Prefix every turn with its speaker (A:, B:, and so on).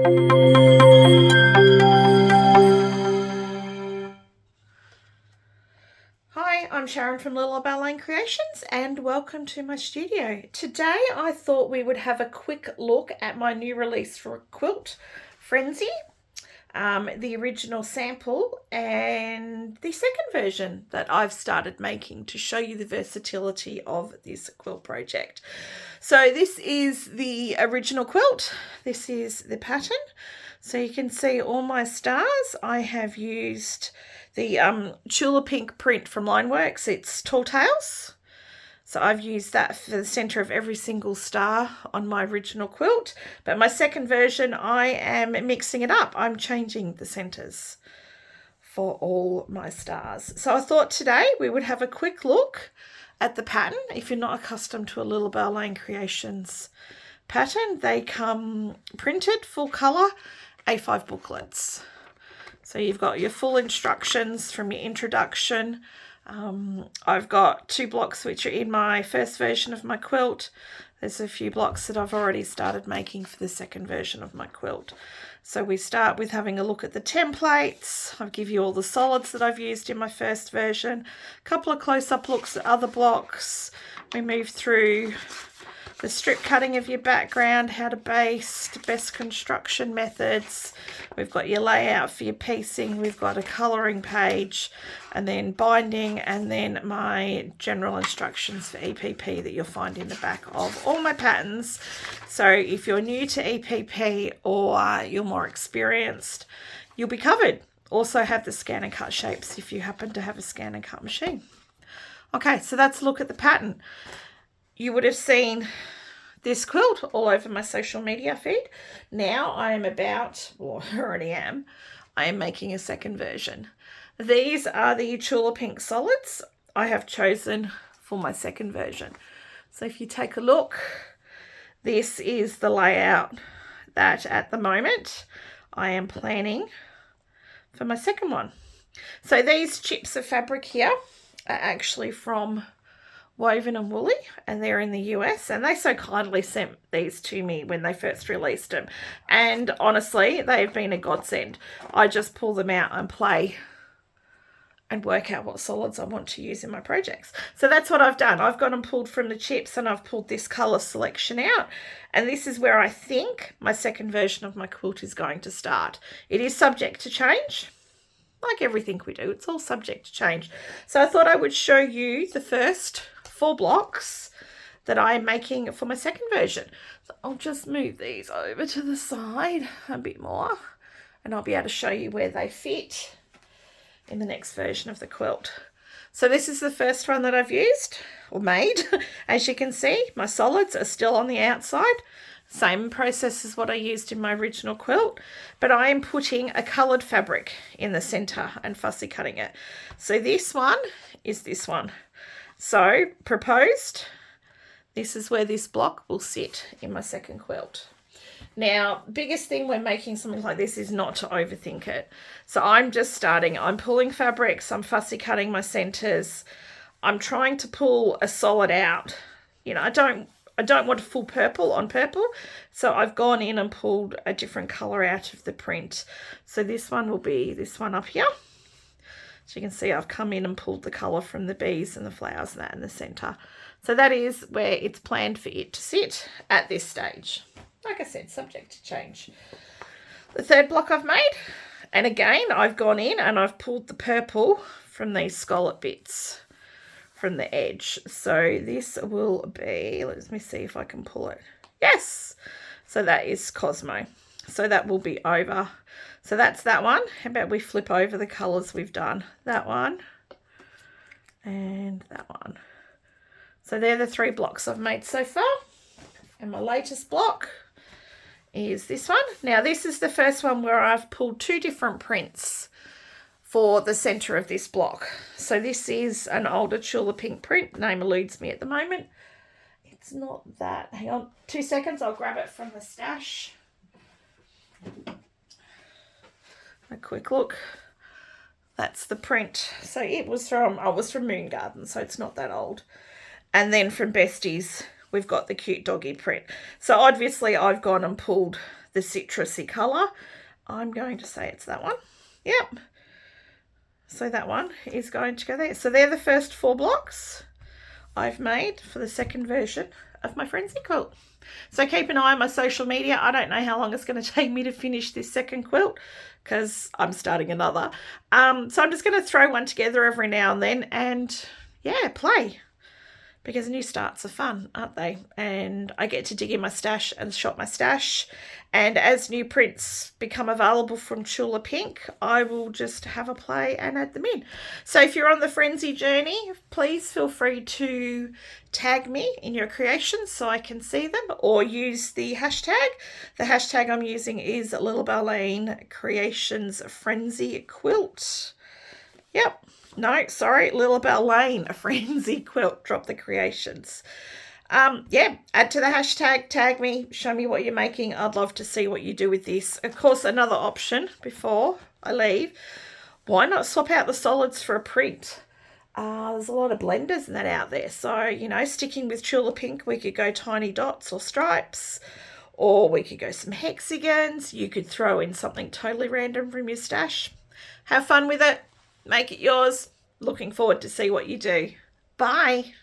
A: Hi, I'm Sharon from Little Ballet Creations and welcome to my studio. Today I thought we would have a quick look at my new release for a quilt, Frenzy, the original sample and the second version that I've started making to show you the versatility of this quilt project. So this is the original quilt. This is the pattern. So you can see all my stars. I have used the Chula Pink print from Lineworks. It's Tall Tales. So I've used that for the center of every single star on my original quilt. But my second version, I am mixing it up. I'm changing the centers for all my stars. So I thought today we would have a quick look at the pattern. If you're not accustomed to a Little Ballet Creations pattern, they come printed, full color, A5 booklets. So you've got your full instructions from your introduction. I've got 2 blocks which are in my first version of my quilt. There's a few blocks that I've already started making for the second version of my quilt. So we start with having a look at the templates. I'll give you all the solids that I've used in my first version. A couple of close-up looks at other blocks. We move through the strip cutting of your background, how to baste, best construction methods. We've got your layout for your piecing. We've got a colouring page and then binding, and then my general instructions for EPP that you'll find in the back of all my patterns. So if you're new to EPP or you're more experienced, you'll be covered. Also have the scan and cut shapes if you happen to have a scan and cut machine. Okay, so let's look at the pattern. You would have seen this quilt all over my social media feed. Now I am I am making a second version. These are the Chula Pink solids I have chosen for my second version. So if you take a look, this is the layout that at the moment I am planning for my second one. So these chips of fabric here are actually from Woven and Woolly, and they're in the US, and they so kindly sent these to me when they first released them, and honestly they've been a godsend. I just pull them out and play and work out what solids I want to use in my projects. So that's what I've done. I've gone and pulled from the chips and I've pulled this color selection out, and this is where I think my second version of my quilt is going to start. It is subject to change. Like everything we do, it's all subject to change. So I thought I would show you the first 4 blocks that I'm making for my second version. So I'll just move these over to the side a bit more, and I'll be able to show you where they fit in the next version of the quilt. So this is the first one that I've used or made. As you can see, my solids are still on the outside. Same process as what I used in my original quilt, but I am putting a coloured fabric in the centre and fussy cutting it. So this one is this one. So proposed, this is where this block will sit in my second quilt. Now, biggest thing when making something like this is not to overthink it. So I'm just starting, I'm pulling fabrics, I'm fussy cutting my centres. I'm trying to pull a solid out. You know, I don't want a full purple on purple, so I've gone in and pulled a different colour out of the print. So this one will be this one up here. So you can see I've come in and pulled the colour from the bees and the flowers and that in the centre. So that is where it's planned for it to sit at this stage. Like I said, subject to change. The third block I've made, and again I've gone in and I've pulled the purple from these scallop bits from the edge. So this will be, let me see if I can pull it. Yes, so that is Cosmo. So that will be over. So that's that one. How about we flip over the colours we've done? That one and that one. So they're the 3 blocks I've made so far. And my latest block is this one. Now this is the first one where I've pulled 2 different prints for the centre of this block. So this is an older Chula Pink print. Name eludes me at the moment. It's not that. Hang on 2 seconds. I'll grab it from the stash. A quick look. That's the print. So it was from Moon Garden, so it's not that old. And then from Besties, we've got the cute doggy print. So obviously I've gone and pulled the citrusy colour. I'm going to say it's that one. Yep. So that one is going to go there. So they're the first 4 blocks I've made for the second version of my Frenzy quilt. So keep an eye on my social media. I don't know how long it's going to take me to finish this second quilt because I'm starting another. So I'm just going to throw one together every now and then and, yeah, play. Because new starts are fun, aren't they? And I get to dig in my stash and shop my stash. And as new prints become available from Chula Pink, I will just have a play and add them in. So if you're on the Frenzy journey, please feel free to tag me in your creations so I can see them, or use the hashtag. The hashtag I'm using is Lilibelle Creations Frenzy Quilt. Yep. No, sorry, Lilibelle Lane, a Frenzy Quilt, drop the creations. Yeah, add to the hashtag, tag me, show me what you're making. I'd love to see what you do with this. Of course, another option before I leave, why not swap out the solids for a print? There's a lot of blenders and that out there. So, you know, sticking with Chula Pink, we could go tiny dots or stripes, or we could go some hexagons. You could throw in something totally random from your stash. Have fun with it. Make it yours. Looking forward to see what you do. Bye.